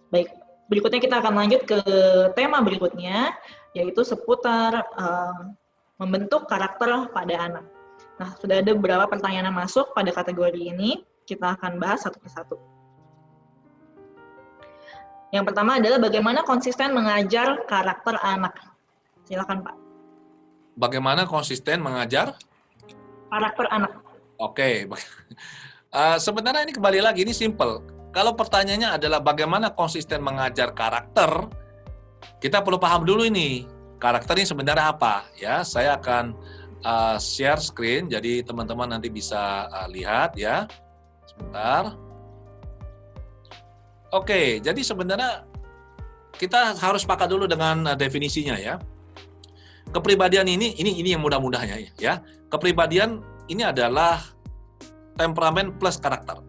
Baik, berikutnya kita akan lanjut ke tema berikutnya, yaitu seputar membentuk karakter pada anak. Nah, sudah ada beberapa pertanyaan yang masuk pada kategori ini, kita akan bahas satu persatu. Yang pertama adalah bagaimana konsisten mengajar karakter anak. Silakan, Pak. Bagaimana konsisten mengajar karakter anak? Oke. Sebenarnya ini kembali lagi, ini simple. Kalau pertanyaannya adalah bagaimana konsisten mengajar karakter, kita perlu paham dulu ini, karakter ini sebenarnya apa. Ya, saya akan share screen, jadi teman-teman nanti bisa lihat ya. Sebentar. Oke, jadi sebenarnya kita harus sepakat dulu dengan definisinya ya. Kepribadian ini yang mudah-mudahnya ya. Kepribadian ini adalah temperamen plus karakter.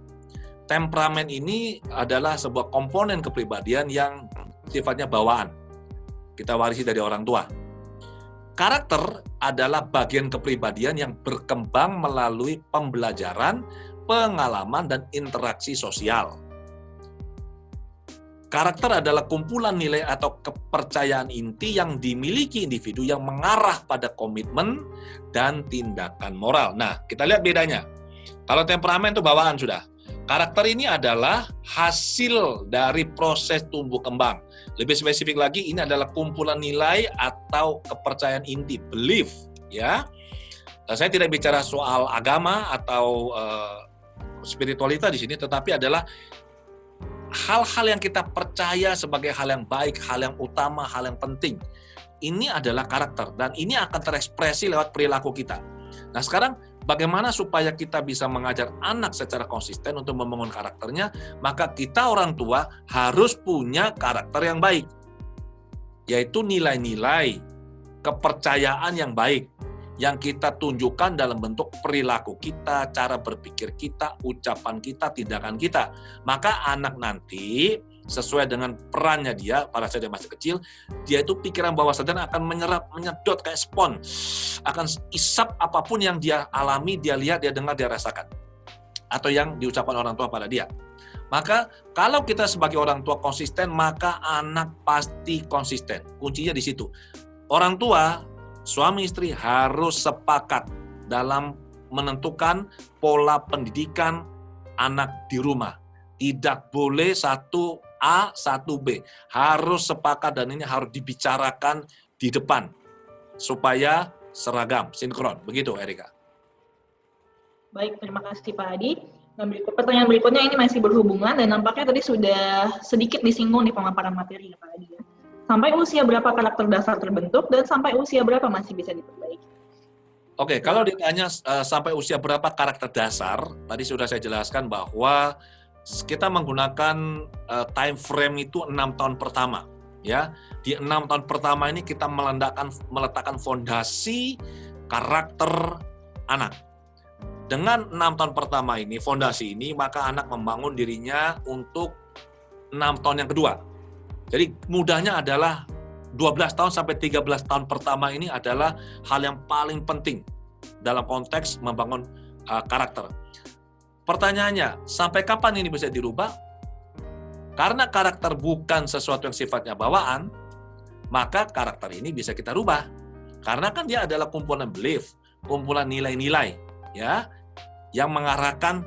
Temperamen ini adalah sebuah komponen kepribadian yang sifatnya bawaan. Kita warisi dari orang tua. Karakter adalah bagian kepribadian yang berkembang melalui pembelajaran, pengalaman, dan interaksi sosial. Karakter adalah kumpulan nilai atau kepercayaan inti yang dimiliki individu yang mengarah pada komitmen dan tindakan moral. Nah, kita lihat bedanya. Kalau temperamen itu bawaan sudah. Karakter ini adalah hasil dari proses tumbuh kembang. Lebih spesifik lagi, ini adalah kumpulan nilai atau kepercayaan inti, belief. Ya, saya tidak bicara soal agama atau spiritualitas di sini, tetapi adalah hal-hal yang kita percaya sebagai hal yang baik, hal yang utama, hal yang penting. Ini adalah karakter, dan ini akan terekspresi lewat perilaku kita. Nah, sekarang bagaimana supaya kita bisa mengajar anak secara konsisten untuk membangun karakternya? Maka kita orang tua harus punya karakter yang baik, yaitu nilai-nilai kepercayaan yang baik, yang kita tunjukkan dalam bentuk perilaku kita, cara berpikir kita, ucapan kita, tindakan kita. Maka anak nanti sesuai dengan perannya dia, pada saat dia masih kecil, dia itu pikiran bawah sadar akan menyedot kayak spons, akan isap apapun yang dia alami, dia lihat, dia dengar, dia rasakan, atau yang diucapkan orang tua pada dia. Maka kalau kita sebagai orang tua konsisten, maka anak pasti konsisten. Kuncinya di situ. Orang tua, suami istri harus sepakat dalam menentukan pola pendidikan anak di rumah. Tidak boleh satu A, satu B. Harus sepakat dan ini harus dibicarakan di depan supaya seragam, sinkron. Begitu, Erika. Baik, terima kasih Pak Adi. Dan pertanyaan berikutnya ini masih berhubungan dan nampaknya tadi sudah sedikit disinggung di pemaparan materi ya Pak Adi. Sampai usia berapa karakter dasar terbentuk dan sampai usia berapa masih bisa diperbaiki? Oke, kalau ditanya sampai usia berapa karakter dasar, tadi sudah saya jelaskan bahwa kita menggunakan time frame itu 6 tahun pertama. Ya, di 6 tahun pertama ini kita meletakkan fondasi karakter anak. Dengan 6 tahun pertama ini, fondasi ini, maka anak membangun dirinya untuk 6 tahun yang kedua. Jadi mudahnya adalah 12 tahun sampai 13 tahun pertama ini adalah hal yang paling penting dalam konteks membangun karakter. Pertanyaannya, sampai kapan ini bisa dirubah? Karena karakter bukan sesuatu yang sifatnya bawaan, maka karakter ini bisa kita rubah. Karena kan dia adalah kumpulan belief, kumpulan nilai-nilai, ya, yang mengarahkan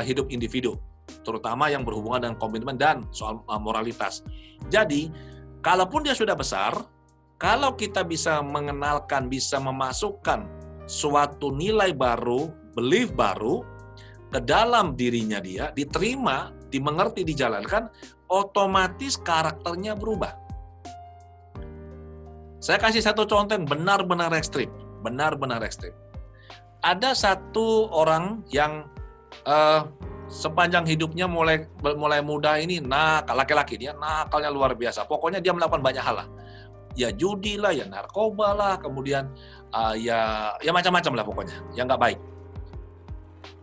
hidup individu, terutama yang berhubungan dengan komitmen dan soal moralitas. Jadi, kalaupun dia sudah besar, kalau kita bisa mengenalkan, bisa memasukkan suatu nilai baru, belief baru ke dalam dirinya dia, diterima, dimengerti, dijalankan, otomatis karakternya berubah. Saya kasih satu contoh yang benar-benar ekstrim. Ada satu orang yang sepanjang hidupnya mulai muda ini laki-laki, dia nakalnya luar biasa. Pokoknya dia melakukan banyak hal lah. Ya judi lah, ya narkoba lah, kemudian ya macam-macam lah pokoknya, yang nggak baik.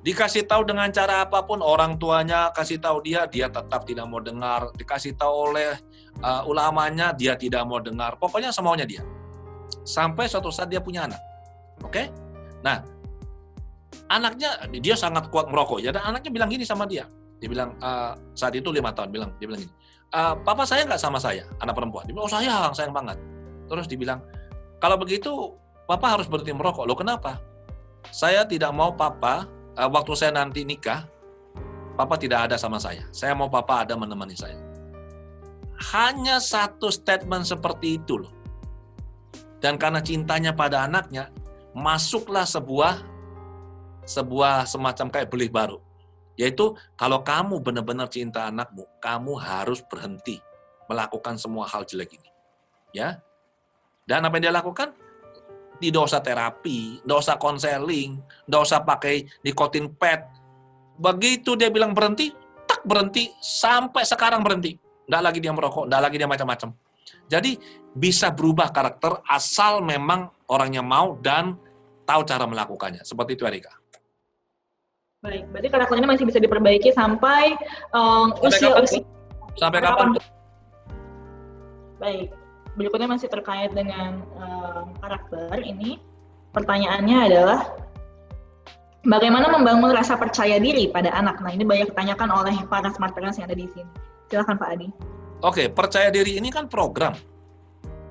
Dikasih tahu dengan cara apapun, orang tuanya kasih tahu dia tetap tidak mau dengar. Dikasih tahu oleh ulamanya, dia tidak mau dengar. Pokoknya semaunya dia. Sampai suatu saat dia punya anak. Oke? Nah, anaknya, dia sangat kuat merokok. Jadi anaknya bilang gini sama dia. Dia bilang, saat itu 5 tahun, dia bilang gini, papa sayang nggak sama saya, anak perempuan? Dia bilang, oh sayang banget. Terus dibilang, kalau begitu papa harus berhenti merokok. Loh kenapa? Saya tidak mau papa, waktu saya nanti nikah, papa tidak ada sama saya. Saya mau papa ada menemani saya. Hanya satu statement seperti itu loh. Dan karena cintanya pada anaknya, masuklah sebuah semacam kayak benih baru. Yaitu kalau kamu benar-benar cinta anakmu, kamu harus berhenti melakukan semua hal jelek ini. Ya. Dan apa yang dia lakukan? Tidak usah terapi, tidak usah konseling, tidak usah pakai nikotin pad. Begitu dia bilang berhenti, tak berhenti, sampai sekarang berhenti. Tidak lagi dia merokok, tidak lagi dia macam-macam. Jadi bisa berubah karakter asal memang orangnya mau dan tahu cara melakukannya. Seperti itu, Erika. Baik, berarti karakternya masih bisa diperbaiki sampai usia. Sampai kapan? Baik, berikutnya masih terkait dengan karakter ini. Pertanyaannya adalah, bagaimana membangun rasa percaya diri pada anak? Nah, ini banyak ditanyakan oleh para smart parents yang ada di sini. Silakan Pak Adi. Oke, percaya diri ini kan program.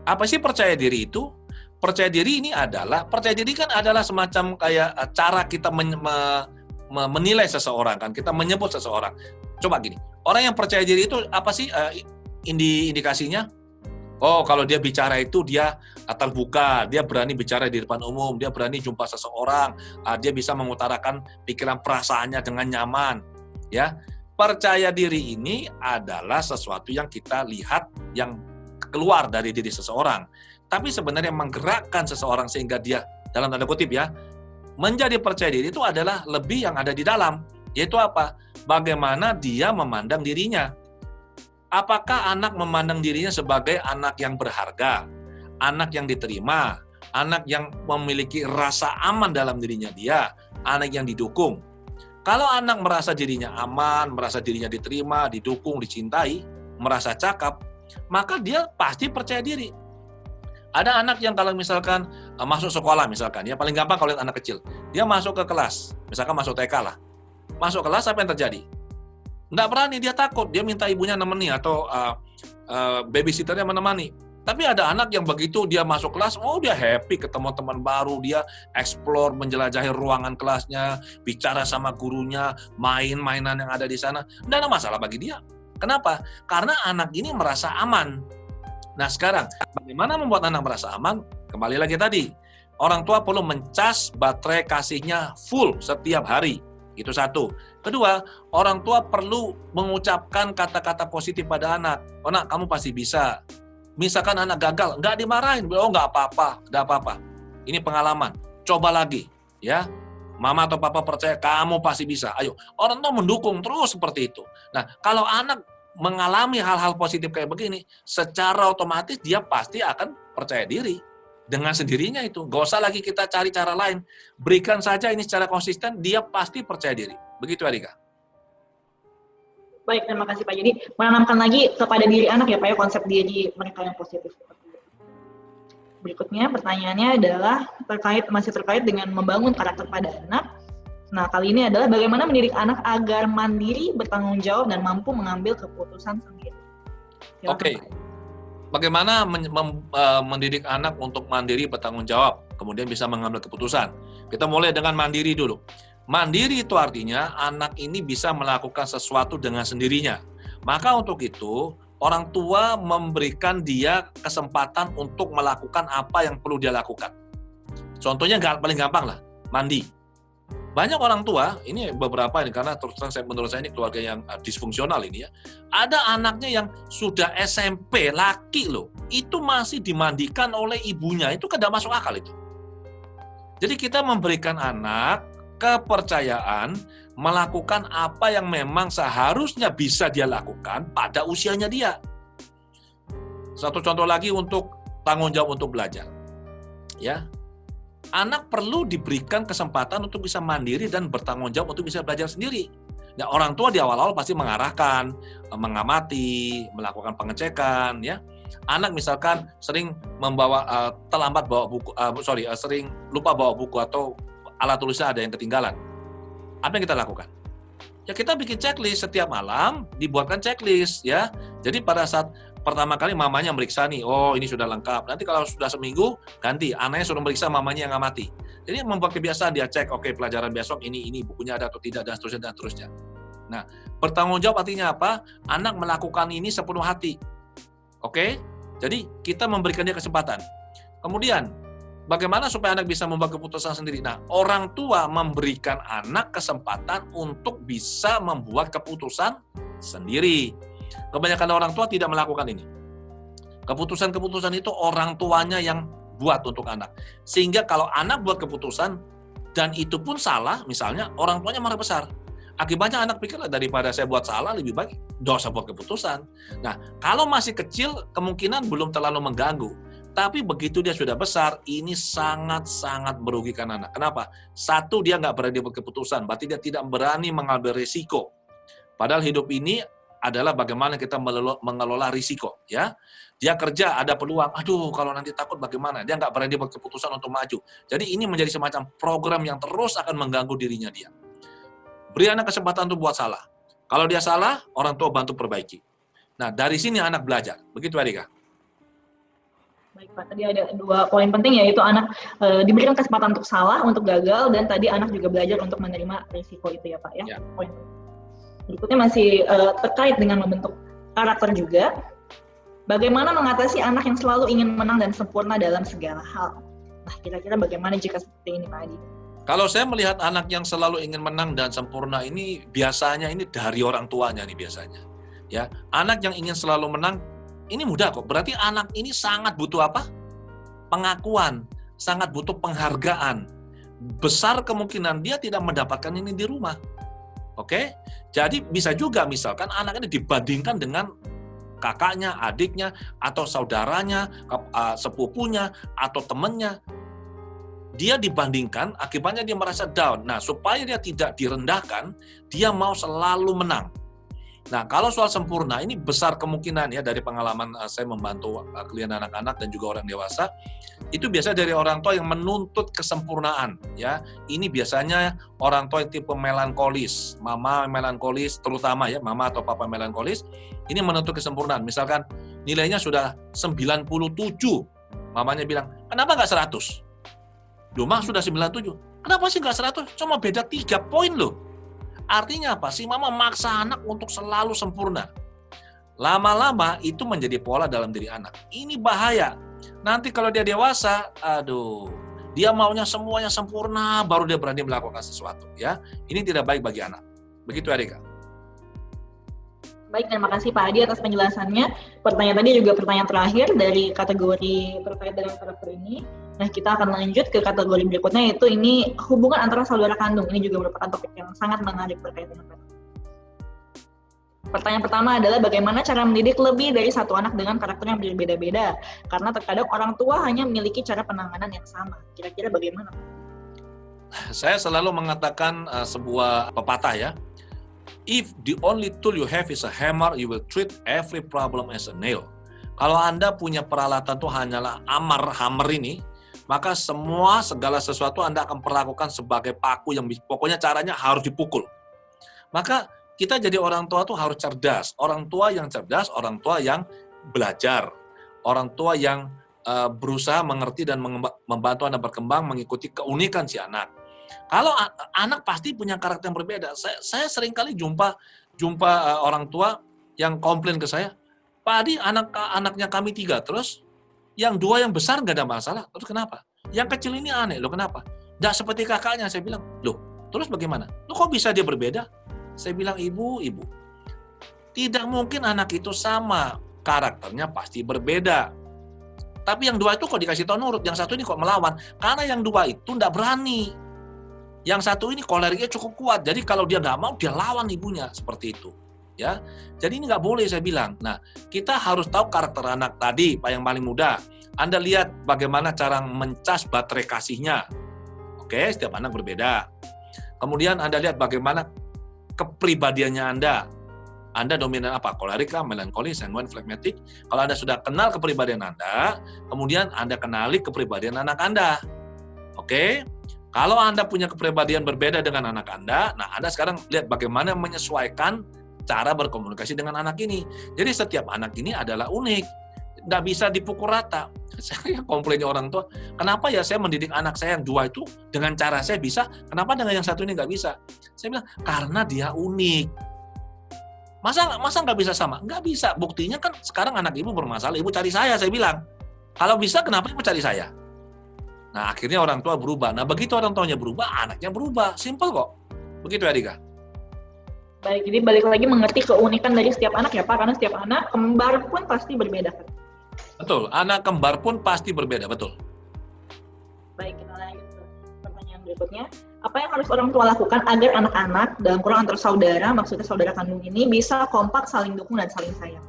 Apa sih percaya diri itu? Percaya diri kan adalah semacam kayak cara kita menilai seseorang kan, kita menyebut seseorang. Coba gini, orang yang percaya diri itu apa sih indikasinya? Oh, kalau dia bicara itu dia terbuka, dia berani bicara di depan umum, dia berani jumpa seseorang, dia bisa mengutarakan pikiran perasaannya dengan nyaman. Ya, percaya diri ini adalah sesuatu yang kita lihat yang keluar dari diri seseorang, tapi sebenarnya menggerakkan seseorang sehingga dia, dalam tanda kutip ya, menjadi percaya diri itu adalah lebih yang ada di dalam, yaitu apa? Bagaimana dia memandang dirinya. Apakah anak memandang dirinya sebagai anak yang berharga, anak yang diterima, anak yang memiliki rasa aman dalam dirinya dia, anak yang didukung. Kalau anak merasa dirinya aman, merasa dirinya diterima, didukung, dicintai, merasa cakep, maka dia pasti percaya diri. Ada anak yang kalau misalkan masuk sekolah misalkan, ya paling gampang kalau lihat anak kecil, dia masuk ke kelas, misalkan masuk TK lah, masuk kelas apa yang terjadi? Nggak berani, dia takut, dia minta ibunya nemeni atau babysitternya menemani. Tapi ada anak yang begitu dia masuk kelas, oh dia happy ketemu teman baru, dia explore, menjelajahi ruangan kelasnya, bicara sama gurunya, main-mainan yang ada di sana, nggak ada masalah bagi dia. Kenapa? Karena anak ini merasa aman. Nah sekarang, bagaimana membuat anak merasa aman? Kembali lagi tadi, orang tua perlu mencas baterai kasihnya full setiap hari. Itu satu. Kedua, orang tua perlu mengucapkan kata-kata positif pada anak. Oh nak, kamu pasti bisa. Misalkan anak gagal, nggak dimarahin. Oh nggak apa-apa. Ini pengalaman. Coba lagi, ya. Mama atau papa percaya kamu pasti bisa. Ayo, orang tua mendukung terus seperti itu. Nah, kalau anak mengalami hal-hal positif kayak begini, secara otomatis dia pasti akan percaya diri dengan sendirinya itu. Gak usah lagi kita cari cara lain. Berikan saja ini secara konsisten, dia pasti percaya diri. Begitu, Erika. Baik, terima kasih Pak. Jadi menanamkan lagi kepada diri anak ya Pak ya, konsep diri mereka yang positif. Berikutnya pertanyaannya adalah masih terkait dengan membangun karakter pada anak. Nah, kali ini adalah bagaimana mendidik anak agar mandiri, bertanggung jawab, dan mampu mengambil keputusan sendiri. Oke. Bagaimana mendidik anak untuk mandiri, bertanggung jawab, kemudian bisa mengambil keputusan. Kita mulai dengan mandiri dulu. Mandiri itu artinya anak ini bisa melakukan sesuatu dengan sendirinya. Maka untuk itu, orang tua memberikan dia kesempatan untuk melakukan apa yang perlu dia lakukan. Contohnya paling gampang lah, mandi. Banyak orang tua, ini beberapa ini karena terus terang menurut saya ini keluarga yang disfungsional ini ya. Ada anaknya yang sudah SMP, laki loh, itu masih dimandikan oleh ibunya, itu kan tidak masuk akal itu. Jadi kita memberikan anak kepercayaan melakukan apa yang memang seharusnya bisa dia lakukan pada usianya dia. Satu contoh lagi untuk tanggung jawab untuk belajar. Ya. Anak perlu diberikan kesempatan untuk bisa mandiri dan bertanggung jawab untuk bisa belajar sendiri. Nah, orang tua di awal-awal pasti mengarahkan, mengamati, melakukan pengecekan, ya. Anak misalkan sering terlambat bawa buku, sering lupa bawa buku atau alat tulisnya ada yang ketinggalan. Apa yang kita lakukan? Ya kita bikin checklist setiap malam, dibuatkan checklist ya. Jadi pada saat pertama kali mamanya meriksa nih, oh ini sudah lengkap. Nanti kalau sudah seminggu, ganti. Anaknya suruh meriksa, mamanya yang ngamati. Jadi membuat kebiasaan, dia cek, oke pelajaran besok ini bukunya ada atau tidak, dan seterusnya, dan seterusnya. Nah, bertanggung jawab artinya apa? Anak melakukan ini sepenuh hati. Oke? Jadi kita memberikan dia kesempatan. Kemudian, bagaimana supaya anak bisa membuat keputusan sendiri? Nah, orang tua memberikan anak kesempatan untuk bisa membuat keputusan sendiri. Kebanyakan orang tua tidak melakukan ini. Keputusan-keputusan itu orang tuanya yang buat untuk anak. Sehingga kalau anak buat keputusan, dan itu pun salah, misalnya orang tuanya marah besar. Akibatnya anak pikir, daripada saya buat salah, lebih baik nggak usah buat keputusan. Nah, kalau masih kecil, kemungkinan belum terlalu mengganggu. Tapi begitu dia sudah besar, ini sangat-sangat merugikan anak. Kenapa? Satu, dia nggak berani buat keputusan, berarti dia tidak berani mengambil risiko. Padahal hidup ini adalah bagaimana kita mengelola risiko. Ya, dia kerja, ada peluang, aduh kalau nanti takut bagaimana? Dia nggak berani buat keputusan untuk maju. Jadi ini menjadi semacam program yang terus akan mengganggu dirinya dia. Beri anak kesempatan untuk buat salah. Kalau dia salah, orang tua bantu perbaiki. Nah, dari sini anak belajar. Begitu, Erika. Baik Pak, tadi ada 2 poin penting, yaitu anak diberikan kesempatan untuk salah, untuk gagal, dan tadi anak juga belajar untuk menerima risiko itu ya Pak ya. Poin berikutnya masih terkait dengan membentuk karakter juga. Bagaimana mengatasi anak yang selalu ingin menang dan sempurna dalam segala hal? Nah, kira-kira bagaimana jika seperti ini Pak Adi? Kalau saya melihat anak yang selalu ingin menang dan sempurna ini, biasanya ini dari orang tuanya nih biasanya. Ya, anak yang ingin selalu menang, ini mudah kok. Berarti anak ini sangat butuh apa? Pengakuan, sangat butuh penghargaan. Besar kemungkinan dia tidak mendapatkan ini di rumah. Oke? Jadi bisa juga misalkan anak ini dibandingkan dengan kakaknya, adiknya, atau saudaranya, sepupunya, atau temannya. Dia dibandingkan, akibatnya dia merasa down. Nah, supaya dia tidak direndahkan, dia mau selalu menang. Nah, kalau soal sempurna, ini besar kemungkinan ya dari pengalaman saya membantu klien anak-anak dan juga orang dewasa, itu biasa dari orang tua yang menuntut kesempurnaan. Ya, ini biasanya orang tua yang tipe melankolis, mama melankolis, terutama ya mama atau papa melankolis, ini menuntut kesempurnaan. Misalkan nilainya sudah 97, mamanya bilang, kenapa nggak 100? Loh, Mak sudah 97. Kenapa sih nggak 100? Cuma beda 3 poin loh. Artinya apa? Si mama maksa anak untuk selalu sempurna. Lama-lama itu menjadi pola dalam diri anak. Ini bahaya. Nanti kalau dia dewasa, aduh, dia maunya semuanya sempurna, baru dia berani melakukan sesuatu. Ya, ini tidak baik bagi anak. Begitu, Erika. Baik, terima kasih Pak Adi atas penjelasannya. Pertanyaan tadi juga pertanyaan terakhir dari kategori terkait dengan karakter ini. Nah, kita akan lanjut ke kategori berikutnya, yaitu ini hubungan antara saudara kandung. Ini juga merupakan topik yang sangat menarik terkait dengan karakter. Pertanyaan pertama adalah bagaimana cara mendidik lebih dari satu anak dengan karakter yang berbeda-beda? Karena terkadang orang tua hanya memiliki cara penanganan yang sama. Kira-kira bagaimana? Saya selalu mengatakan sebuah pepatah ya. If the only tool you have is a hammer, you will treat every problem as a nail. Kalau Anda punya peralatan itu hanyalah hammer ini, maka segala sesuatu Anda akan perlakukan sebagai paku yang pokoknya caranya harus dipukul. Maka kita jadi orang tua tuh harus cerdas. Orang tua yang cerdas, orang tua yang belajar. Orang tua yang berusaha mengerti dan membantu Anda berkembang mengikuti keunikan si anak. Kalau anak pasti punya karakter yang berbeda. Saya sering kali jumpa orang tua yang komplain ke saya, Pak Adi, anaknya kami 3, terus yang 2 yang besar nggak ada masalah, terus kenapa? Yang kecil ini aneh, loh kenapa? Nggak seperti kakaknya, saya bilang, loh terus bagaimana? Loh kok bisa dia berbeda? Saya bilang, ibu, tidak mungkin anak itu sama, karakternya pasti berbeda. Tapi yang 2 itu kok dikasih tahu nurut, yang 1 ini kok melawan, karena yang 2 itu nggak berani. Yang 1 ini koleriknya cukup kuat, jadi kalau dia nggak mau, dia lawan ibunya, seperti itu. Ya, jadi ini nggak boleh saya bilang. Nah, kita harus tahu karakter anak tadi, Pak yang paling muda. Anda lihat bagaimana cara mencas baterai kasihnya. Oke, setiap anak berbeda. Kemudian Anda lihat bagaimana kepribadiannya Anda. Anda dominan apa? Kolerika, melankolis, sanguin, flegmatik. Kalau Anda sudah kenal kepribadian Anda, kemudian Anda kenali kepribadian anak Anda. Oke? Kalau Anda punya kepribadian berbeda dengan anak Anda, nah Anda sekarang lihat bagaimana menyesuaikan cara berkomunikasi dengan anak ini. Jadi setiap anak ini adalah unik, nggak bisa dipukul rata. Saya komplainnya orang tua, kenapa ya saya mendidik anak saya yang dua itu dengan cara saya bisa, kenapa dengan yang satu ini nggak bisa? Saya bilang, karena dia unik. Masa nggak bisa sama? Nggak bisa. Buktinya kan sekarang anak ibu bermasalah, ibu cari saya bilang. Kalau bisa, kenapa ibu cari saya? Nah, akhirnya orang tua berubah. Nah, begitu orang tuanya berubah, anaknya berubah. Simple kok. Begitu ya, Dika? Baik, jadi balik lagi mengerti keunikan dari setiap anak ya Pak, karena setiap anak kembar pun pasti berbeda kan? Betul, anak kembar pun pasti berbeda, betul. Baik, kita lanjut ke pertanyaan berikutnya. Apa yang harus orang tua lakukan agar anak-anak, dalam kurung antar saudara, maksudnya saudara kandung ini, bisa kompak, saling dukung, dan saling sayang?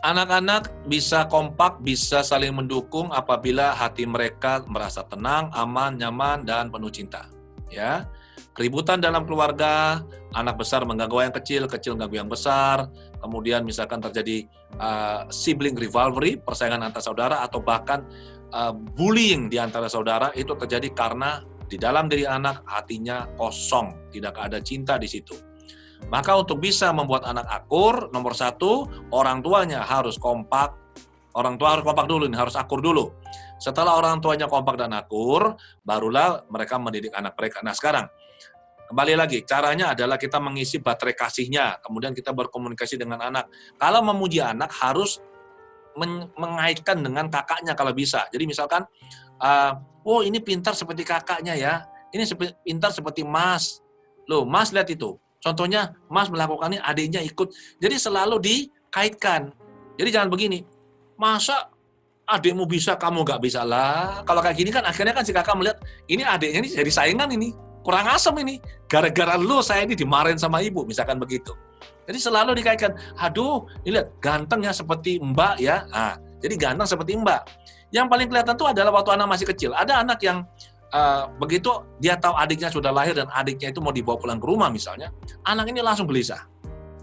Anak-anak bisa kompak, bisa saling mendukung apabila hati mereka merasa tenang, aman, nyaman, dan penuh cinta. Ya, keributan dalam keluarga, anak besar mengganggu yang kecil, kecil mengganggu yang besar, kemudian misalkan terjadi sibling rivalry, persaingan antar saudara, atau bahkan bullying di antara saudara, itu terjadi karena di dalam diri anak hatinya kosong, tidak ada cinta di situ. Maka untuk bisa membuat anak akur, nomor satu, orang tuanya harus kompak. Orang tua harus kompak dulu, ini harus akur dulu. Setelah orang tuanya kompak dan akur, barulah mereka mendidik anak mereka. Nah sekarang, kembali lagi, caranya adalah kita mengisi baterai kasihnya, kemudian kita berkomunikasi dengan anak. Kalau memuji anak, harus mengaitkan dengan kakaknya kalau bisa. Jadi misalkan, oh ini pintar seperti kakaknya ya, ini pintar seperti Mas. Loh, Mas lihat itu. Contohnya, Mas melakukannya, adiknya ikut. Jadi selalu dikaitkan. Jadi jangan begini, masa adikmu bisa, kamu nggak bisa lah. Kalau kayak gini kan akhirnya kan si kakak melihat, ini adiknya ini jadi saingan ini, kurang asem ini. Gara-gara lu saya ini dimarahin sama ibu, misalkan begitu. Jadi selalu dikaitkan, aduh, ini lihat gantengnya seperti Mbak ya. Nah, jadi ganteng seperti Mbak. Yang paling kelihatan tuh adalah waktu anak masih kecil. Ada anak yang begitu dia tahu adiknya sudah lahir dan adiknya itu mau dibawa pulang ke rumah misalnya, anak ini langsung gelisah.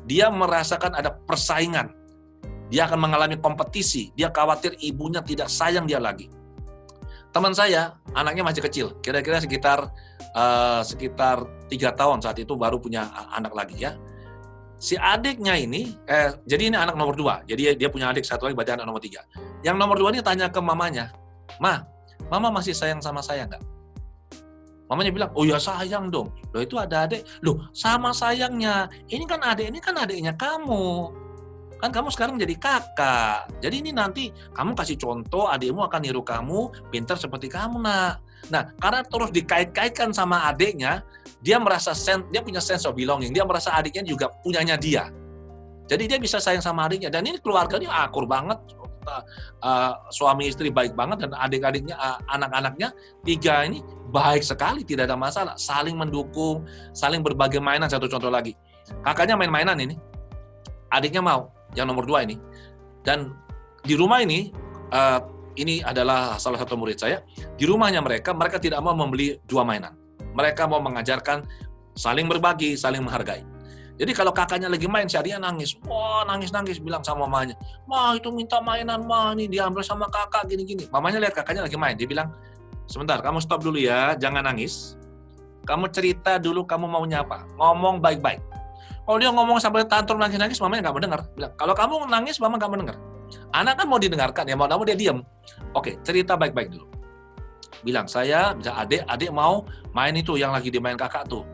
Dia merasakan ada persaingan. Dia akan mengalami kompetisi. Dia khawatir ibunya tidak sayang dia lagi. Teman saya, anaknya masih kecil, kira-kira sekitar 3 tahun saat itu baru punya anak lagi ya. Si adiknya ini, jadi ini anak nomor 2. Jadi dia punya adik satu lagi, berarti anak nomor 3. Yang nomor 2 ini tanya ke mamanya, Mama masih sayang sama saya nggak? Mamanya bilang, oh ya sayang dong. Loh itu ada adik. Loh sama sayangnya. Ini kan adiknya kamu. Kan kamu sekarang jadi kakak. Jadi ini nanti kamu kasih contoh, adikmu akan niru kamu, pintar seperti kamu nak. Nah, karena terus dikait-kaitkan sama adiknya, dia merasa dia punya sense of belonging. Dia merasa adiknya juga punyanya dia. Jadi dia bisa sayang sama adiknya. Dan ini keluarganya akur banget. Suami istri baik banget dan adik-adiknya, anak-anaknya 3 ini baik sekali, tidak ada masalah, saling mendukung, saling berbagi mainan. Satu contoh lagi, kakaknya main-mainan ini, adiknya mau, yang nomor 2 ini, dan di rumah ini adalah salah satu murid saya, di rumahnya mereka tidak mau membeli 2 mainan, mereka mau mengajarkan saling berbagi, saling menghargai. Jadi kalau kakaknya lagi main, si adiknya nangis. Wah, nangis-nangis, bilang sama mamanya, Ma, itu minta mainan, Ma, ini diambil sama kakak, gini-gini. Mamanya lihat kakaknya lagi main, dia bilang, sebentar, kamu stop dulu ya, jangan nangis. Kamu cerita dulu kamu maunya apa. Ngomong baik-baik. Kalau dia ngomong sampai tantrum nangis-nangis, mamanya nggak mendengar. Bilang, kalau kamu nangis, mama nggak mendengar. Anak kan mau didengarkan, ya mau dia diam. Oke, cerita baik-baik dulu. Bilang, saya, bisa adik mau main itu yang lagi dimain kakak tuh.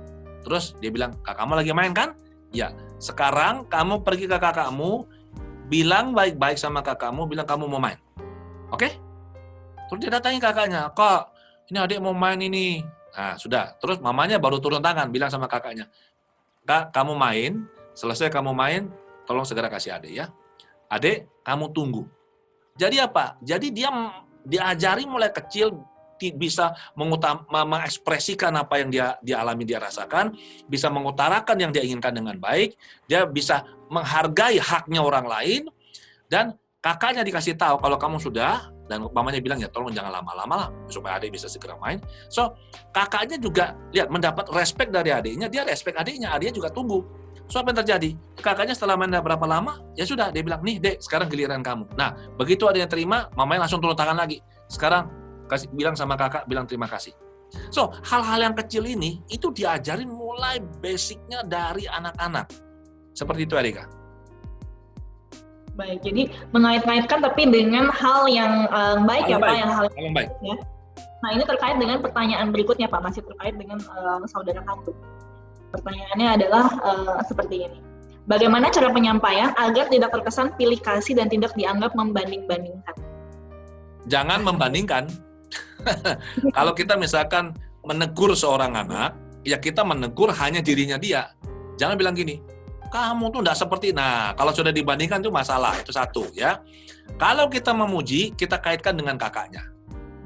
Terus dia bilang, kakakmu lagi main kan? Ya, sekarang kamu pergi ke kakakmu, bilang baik-baik sama kakakmu, bilang kamu mau main. Oke? Terus dia datangin kakaknya, Kak, ini adik mau main ini. Nah, sudah. Terus mamanya baru turun tangan, bilang sama kakaknya, Kak, kamu main, selesai kamu main, tolong segera kasih adik ya. Adik, kamu tunggu. Jadi apa? Jadi dia diajari mulai kecil, bisa mengekspresikan apa yang dia alami, dia rasakan, bisa mengutarakan yang dia inginkan dengan baik, dia bisa menghargai haknya orang lain, dan kakaknya dikasih tahu kalau kamu sudah, dan mamanya bilang ya tolong jangan lama-lama lah supaya adik bisa segera main. So kakaknya juga lihat mendapat respect dari adiknya, dia respect adiknya juga tunggu. So apa yang terjadi? Kakaknya setelah main berapa lama, ya sudah dia bilang nih dek sekarang giliran kamu. Nah begitu adiknya terima, mamanya langsung turun tangan lagi. Sekarang bilang sama kakak, bilang terima kasih. So, hal-hal yang kecil ini itu diajarin mulai basicnya dari anak-anak. Seperti itu, Erika. Baik, jadi mengait-ngaitkan tapi dengan hal yang baik ya Pak, hal yang baik. Ya. Nah, ini terkait dengan pertanyaan berikutnya Pak, masih terkait dengan saudara kandung. Pertanyaannya adalah seperti ini. Bagaimana cara penyampaian agar tidak terkesan pilih kasih dan tidak dianggap membanding-bandingkan? Jangan membandingkan. Kalau kita misalkan menegur seorang anak, ya kita menegur hanya dirinya dia. Jangan bilang gini, kamu tuh enggak seperti, nah kalau sudah dibandingkan itu masalah, itu satu ya. Kalau kita memuji, kita kaitkan dengan kakaknya,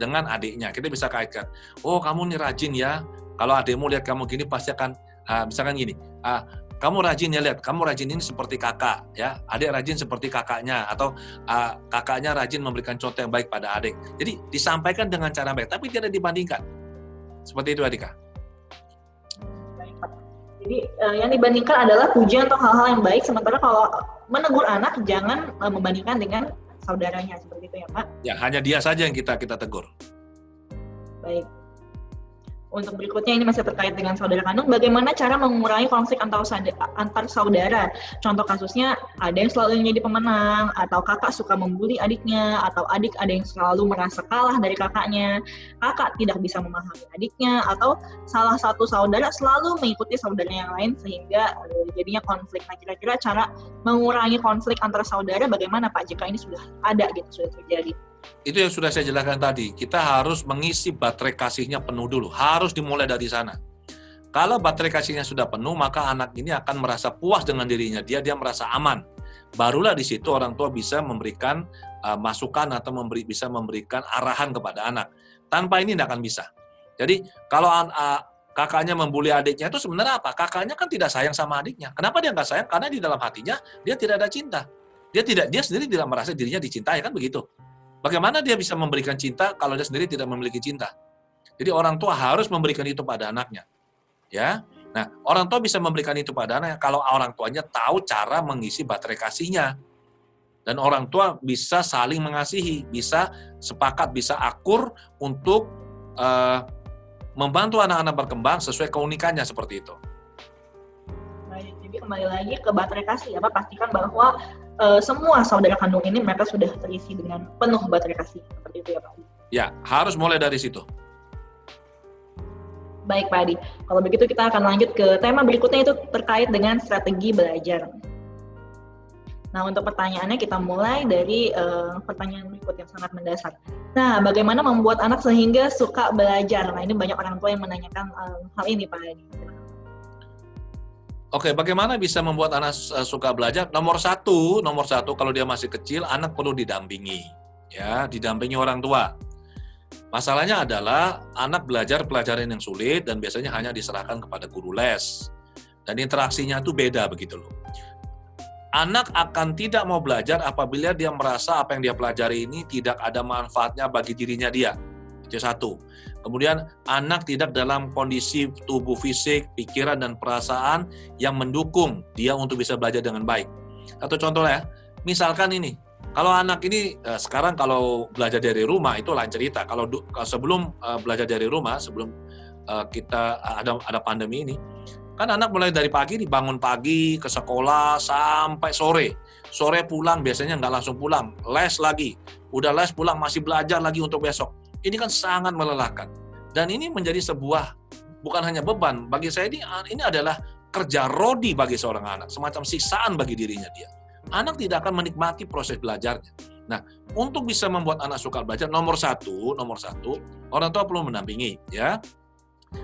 dengan adiknya, kita bisa kaitkan, oh kamu nih rajin ya, kalau adikmu lihat kamu gini pasti akan, misalkan gini, kamu rajin ya, lihat kamu rajin ini seperti kakak ya, adik rajin seperti kakaknya, atau kakaknya rajin memberikan contoh yang baik pada adik. Jadi disampaikan dengan cara baik, tapi tidak dibandingkan. Seperti itu, Adika. Baik, Pak. Jadi yang dibandingkan adalah pujian atau hal-hal yang baik, sementara kalau menegur anak jangan membandingkan dengan saudaranya, seperti itu ya Pak? Ya, hanya dia saja yang kita tegur. Baik. Untuk berikutnya ini masih terkait dengan saudara kandung, bagaimana cara mengurangi konflik antar saudara? Contoh kasusnya, ada yang selalu menjadi pemenang, atau kakak suka membuli adiknya, atau adik ada yang selalu merasa kalah dari kakaknya, kakak tidak bisa memahami adiknya, atau salah satu saudara selalu mengikuti saudara yang lain, sehingga jadinya konflik. Nah, kira-kira cara mengurangi konflik antar saudara bagaimana Pak, jika ini sudah ada gitu, sudah terjadi? Itu yang sudah saya jelaskan tadi, kita harus mengisi baterai kasihnya penuh dulu, harus dimulai dari sana. Kalau baterai kasihnya sudah penuh, maka anak ini akan merasa puas dengan dirinya, dia merasa aman. Barulah di situ orang tua bisa memberikan masukan atau bisa memberikan arahan kepada anak. Tanpa ini tidak akan bisa. Jadi kalau kakaknya membuli adiknya itu sebenarnya apa? Kakaknya kan tidak sayang sama adiknya. Kenapa dia nggak sayang? Karena di dalam hatinya dia tidak ada cinta. Dia sendiri tidak merasa dirinya dicintai, kan begitu. Bagaimana dia bisa memberikan cinta kalau dia sendiri tidak memiliki cinta? Jadi orang tua harus memberikan itu pada anaknya. Ya. Nah, orang tua bisa memberikan itu pada anaknya kalau orang tuanya tahu cara mengisi baterai kasihnya. Dan orang tua bisa saling mengasihi, bisa sepakat, bisa akur untuk membantu anak-anak berkembang sesuai keunikannya seperti itu. Baik, jadi kembali lagi ke baterai kasih, ya Pak, pastikan bahwa semua saudara kandung ini mereka sudah terisi dengan penuh baterai kasih, seperti itu ya Pak Adi? Ya, harus mulai dari situ. Baik Pak Adi, kalau begitu kita akan lanjut ke tema berikutnya, itu terkait dengan strategi belajar. Nah, untuk pertanyaannya kita mulai dari pertanyaan berikut yang sangat mendasar. Nah, bagaimana membuat anak sehingga suka belajar? Nah, ini banyak orang tua yang menanyakan hal ini Pak Adi. Oke, bagaimana bisa membuat anak suka belajar? Nomor satu, kalau dia masih kecil, anak perlu didampingi, ya, didampingi orang tua. Masalahnya adalah anak belajar pelajaran yang sulit dan biasanya hanya diserahkan kepada guru les, dan interaksinya itu beda begitu loh. Anak akan tidak mau belajar apabila dia merasa apa yang dia pelajari ini tidak ada manfaatnya bagi dirinya dia. Itu satu. Kemudian anak tidak dalam kondisi tubuh fisik, pikiran, dan perasaan yang mendukung dia untuk bisa belajar dengan baik. Satu contoh ya, misalkan ini, kalau anak ini sekarang kalau belajar dari rumah itu lain cerita. Kalau sebelum belajar dari rumah, sebelum kita ada pandemi ini, kan anak mulai dari pagi dibangun pagi ke sekolah sampai sore. Sore pulang biasanya nggak langsung pulang, les lagi. Udah les pulang masih belajar lagi untuk besok. Ini kan sangat melelahkan. Dan ini menjadi sebuah, bukan hanya beban, bagi saya ini adalah kerja rodi bagi seorang anak, semacam siksaan bagi dirinya dia. Anak tidak akan menikmati proses belajarnya. Nah, untuk bisa membuat anak suka belajar, nomor satu, orang tua perlu mendampingi, ya,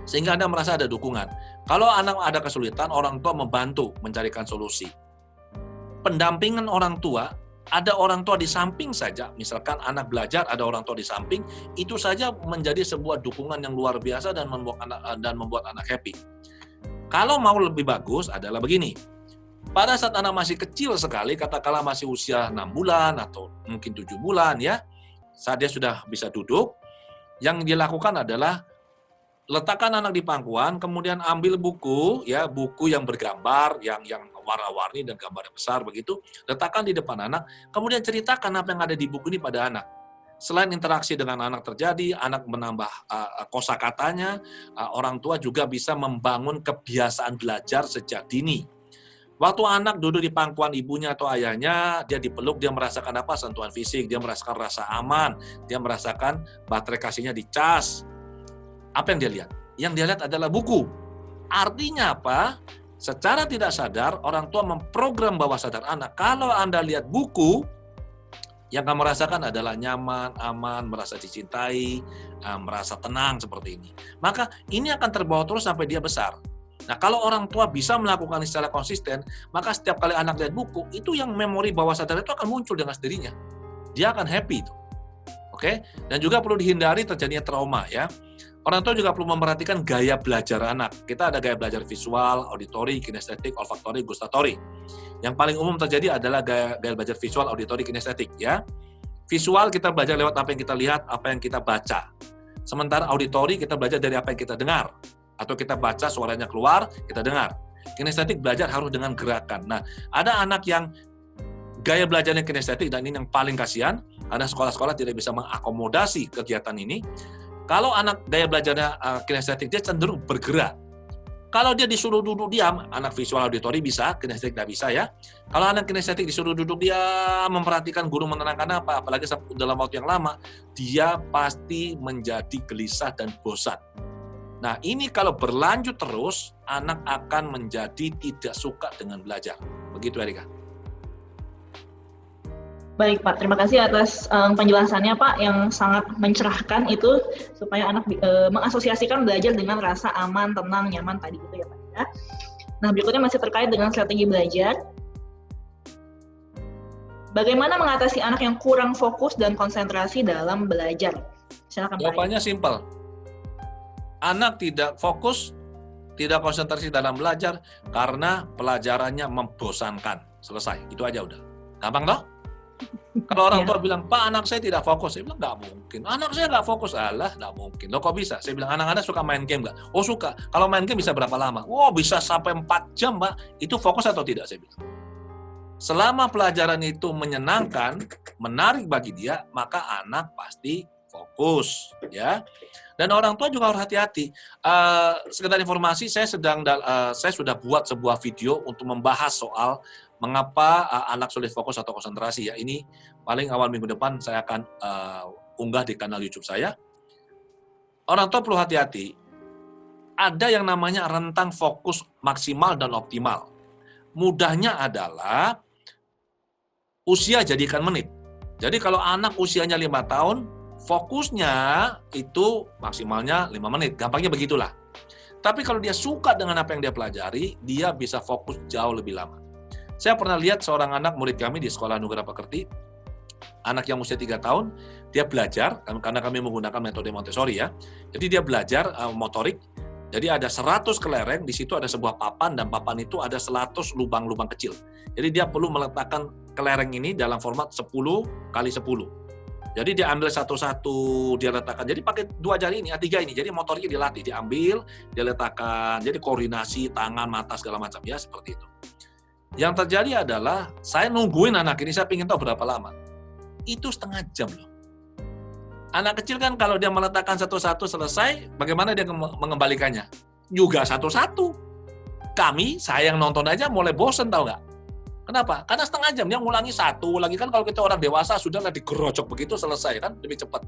sehingga Anda merasa ada dukungan. Kalau anak ada kesulitan, orang tua membantu mencarikan solusi. Pendampingan orang tua, ada orang tua di samping saja, misalkan anak belajar, ada orang tua di samping, itu saja menjadi sebuah dukungan yang luar biasa dan membuat anak happy. Kalau mau lebih bagus adalah begini, pada saat anak masih kecil sekali, katakanlah masih usia 6 bulan atau mungkin 7 bulan ya, saat dia sudah bisa duduk, yang dilakukan adalah letakkan anak di pangkuan, kemudian ambil buku, ya, buku yang bergambar, yang warna-warni dan gambarnya besar begitu, letakkan di depan anak, kemudian ceritakan apa yang ada di buku ini pada anak. selain interaksi dengan anak terjadi, anak menambah kosakatanya, orang tua juga bisa membangun kebiasaan belajar sejak dini. Waktu anak duduk di pangkuan ibunya atau ayahnya, dia dipeluk, dia merasakan apa? Sentuhan fisik, dia merasakan rasa aman, dia merasakan baterai kasihnya dicas. Apa yang dia lihat? Yang dia lihat adalah buku. Artinya apa? Secara tidak sadar, orang tua memprogram bawah sadar anak. Kalau Anda lihat buku, yang kamu rasakan adalah nyaman, aman, merasa dicintai, merasa tenang seperti ini. Maka ini akan terbawa terus sampai dia besar. Nah, kalau orang tua bisa melakukan ini secara konsisten, maka setiap kali anak lihat buku, itu yang memori bawah sadar itu akan muncul dengan sendirinya. Dia akan happy itu. Oke? Dan juga perlu dihindari terjadinya trauma ya. Orang tua juga perlu memperhatikan gaya belajar anak. Kita ada gaya belajar visual, auditori, kinestetik, olfaktori, gustatori. Yang paling umum terjadi adalah gaya belajar visual, auditori, kinestetik ya. Visual kita belajar lewat apa yang kita lihat, apa yang kita baca. Sementara auditori kita belajar dari apa yang kita dengar. Atau kita baca suaranya keluar, kita dengar. Kinestetik belajar harus dengan gerakan. Nah, ada anak yang gaya belajarnya kinestetik, dan ini yang paling kasihan, karena sekolah-sekolah tidak bisa mengakomodasi kegiatan ini. Kalau anak gaya belajarnya kinestetik, dia cenderung bergerak. Kalau dia disuruh duduk diam, anak visual auditori bisa, kinestetik tidak bisa ya. Kalau anak kinestetik disuruh duduk diam, memperhatikan guru menerangkan apa, apalagi dalam waktu yang lama, dia pasti menjadi gelisah dan bosan. Nah, ini kalau berlanjut terus, anak akan menjadi tidak suka dengan belajar. Begitu, Erika. Baik, Pak. Terima kasih atas penjelasannya, Pak, yang sangat mencerahkan itu, supaya anak mengasosiasikan belajar dengan rasa aman, tenang, nyaman tadi gitu ya, Pak. Ya. Nah, berikutnya masih terkait dengan strategi belajar. Bagaimana mengatasi anak yang kurang fokus dan konsentrasi dalam belajar? Silakan, Pak. Jawabannya simpel. Anak tidak fokus, tidak konsentrasi dalam belajar karena pelajarannya membosankan. Selesai, itu aja udah. Gampang toh? Kalau orang tua bilang, Pak, anak saya tidak fokus. Saya bilang, nggak mungkin. Anak saya nggak fokus. Alah, nggak mungkin. Loh, kok bisa? Saya bilang, anak-anak suka main game nggak? Oh, suka. Kalau main game bisa berapa lama? Oh, bisa sampai 4 jam, Pak. Itu fokus atau tidak? Saya bilang. Selama pelajaran itu menyenangkan, menarik bagi dia, maka anak pasti fokus, ya. Dan orang tua juga harus hati-hati. Sekedar informasi, saya sudah buat sebuah video untuk membahas soal mengapa anak sulit fokus atau konsentrasi. Ya, ini paling awal minggu depan saya akan unggah di kanal YouTube saya. Orang tua perlu hati-hati. Ada yang namanya rentang fokus maksimal dan optimal. Mudahnya adalah usia jadikan menit. Jadi kalau anak usianya 5 tahun, fokusnya itu maksimalnya 5 menit. Gampangnya begitulah. Tapi kalau dia suka dengan apa yang dia pelajari, dia bisa fokus jauh lebih lama. Saya pernah lihat seorang anak murid kami di Sekolah Nugra Pekerti, anak yang usia 3 tahun, dia belajar, karena kami menggunakan metode Montessori ya. Jadi dia belajar motorik. Jadi ada 100 kelereng, di situ ada sebuah papan, dan papan itu ada 100 lubang-lubang kecil. Jadi dia perlu meletakkan kelereng ini dalam format 10 kali 10. Jadi dia ambil satu-satu, dia letakkan. Jadi pakai 2 jari ini, 3 ini. Jadi motoriknya dilatih, diambil, dia letakkan. Jadi koordinasi tangan, mata segala macam ya, seperti itu. Yang terjadi adalah saya nungguin anak ini, saya ingin tahu berapa lama. Itu setengah jam loh. Anak kecil kan kalau dia meletakkan satu-satu selesai, bagaimana dia mengembalikannya? Juga satu-satu. Saya yang nonton aja mulai bosen, tahu nggak? Kenapa? Karena setengah jam dia ngulangi satu lagi, kan kalau kita orang dewasa sudahlah digerocok begitu selesai kan, lebih cepat.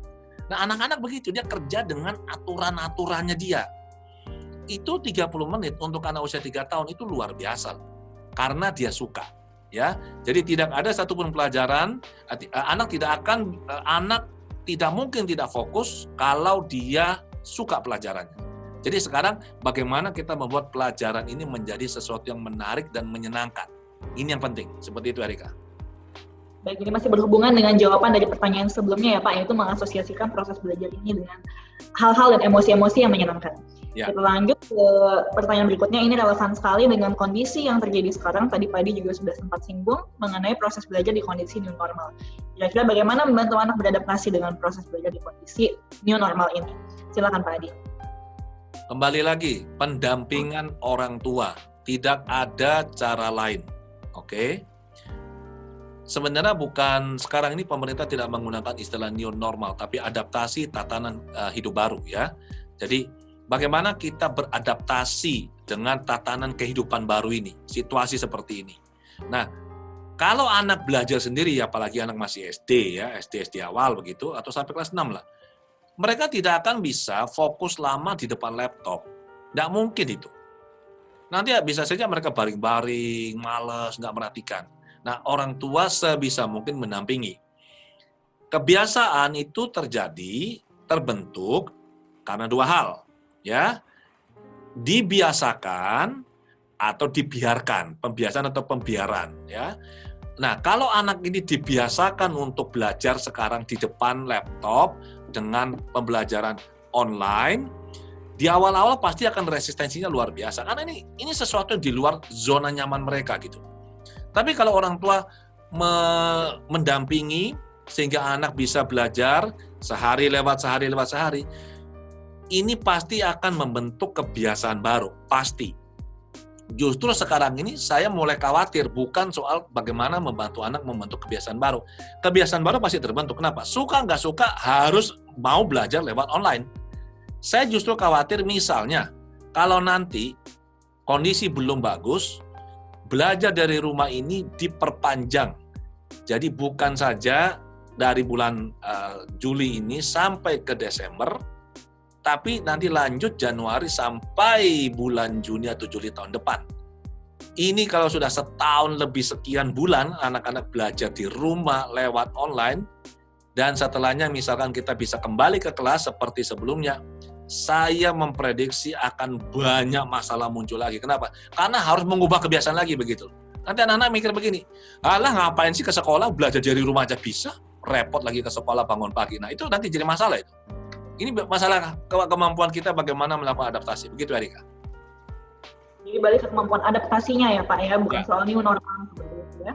Nah, anak-anak begitu, dia kerja dengan aturan-aturannya dia. Itu 30 menit untuk anak usia 3 tahun itu luar biasa. Karena dia suka, ya. Jadi tidak ada satupun pelajaran, anak tidak mungkin tidak fokus kalau dia suka pelajarannya. Jadi sekarang bagaimana kita membuat pelajaran ini menjadi sesuatu yang menarik dan menyenangkan. Ini yang penting, seperti itu Erika. Baik, ini masih berhubungan dengan jawaban dari pertanyaan sebelumnya ya Pak, yaitu mengasosiasikan proses belajar ini dengan hal-hal dan emosi-emosi yang menyenangkan. Ya. Kita lanjut ke pertanyaan berikutnya, ini relevan sekali dengan kondisi yang terjadi sekarang. Tadi Pak Adi juga sudah sempat singgung mengenai proses belajar di kondisi new normal. Kira-kira bagaimana membantu anak beradaptasi dengan proses belajar di kondisi new normal ini? Silakan Pak Adi. Kembali lagi, pendampingan orang tua. Tidak ada cara lain. Oke? sebenarnya bukan sekarang ini pemerintah tidak menggunakan istilah new normal, tapi adaptasi tatanan hidup baru ya. Jadi bagaimana kita beradaptasi dengan tatanan kehidupan baru ini, situasi seperti ini. Nah, kalau anak belajar sendiri, apalagi anak masih SD ya, SD awal begitu, atau sampai kelas 6 lah, mereka tidak akan bisa fokus lama di depan laptop. Nggak mungkin itu. Nanti bisa saja mereka baring-baring, malas, nggak merhatikan. Nah, orang tua sebisa mungkin mendampingi. Kebiasaan itu terbentuk karena dua hal, ya. Dibiasakan atau dibiarkan, pembiasaan atau pembiaran, ya. Nah, kalau anak ini dibiasakan untuk belajar sekarang di depan laptop dengan pembelajaran online, di awal-awal pasti akan resistensinya luar biasa, karena ini sesuatu yang di luar zona nyaman mereka gitu. Tapi kalau orang tua mendampingi sehingga anak bisa belajar sehari lewat sehari, ini pasti akan membentuk kebiasaan baru, pasti. Justru sekarang ini saya mulai khawatir bukan soal bagaimana membantu anak membentuk kebiasaan baru. Kebiasaan baru pasti terbentuk. Kenapa? Suka nggak suka harus mau belajar lewat online. Saya justru khawatir misalnya kalau nanti kondisi belum bagus, belajar dari rumah ini diperpanjang. Jadi bukan saja dari bulan Juli ini sampai ke Desember, tapi nanti lanjut Januari sampai bulan Juni atau Juli tahun depan. Ini kalau sudah setahun lebih sekian bulan anak-anak belajar di rumah lewat online, dan setelahnya misalkan kita bisa kembali ke kelas seperti sebelumnya, saya memprediksi akan banyak masalah muncul lagi. Kenapa? Karena harus mengubah kebiasaan lagi begitu. Nanti anak-anak mikir begini, alah ngapain sih ke sekolah, belajar dari rumah aja bisa, repot lagi ke sekolah bangun pagi. Nah itu nanti jadi masalah itu. Ini masalah kemampuan kita bagaimana melakukan adaptasi. Begitu Erika. Jadi balik ke kemampuan adaptasinya ya Pak ya, bukan soal new normal seperti itu ya.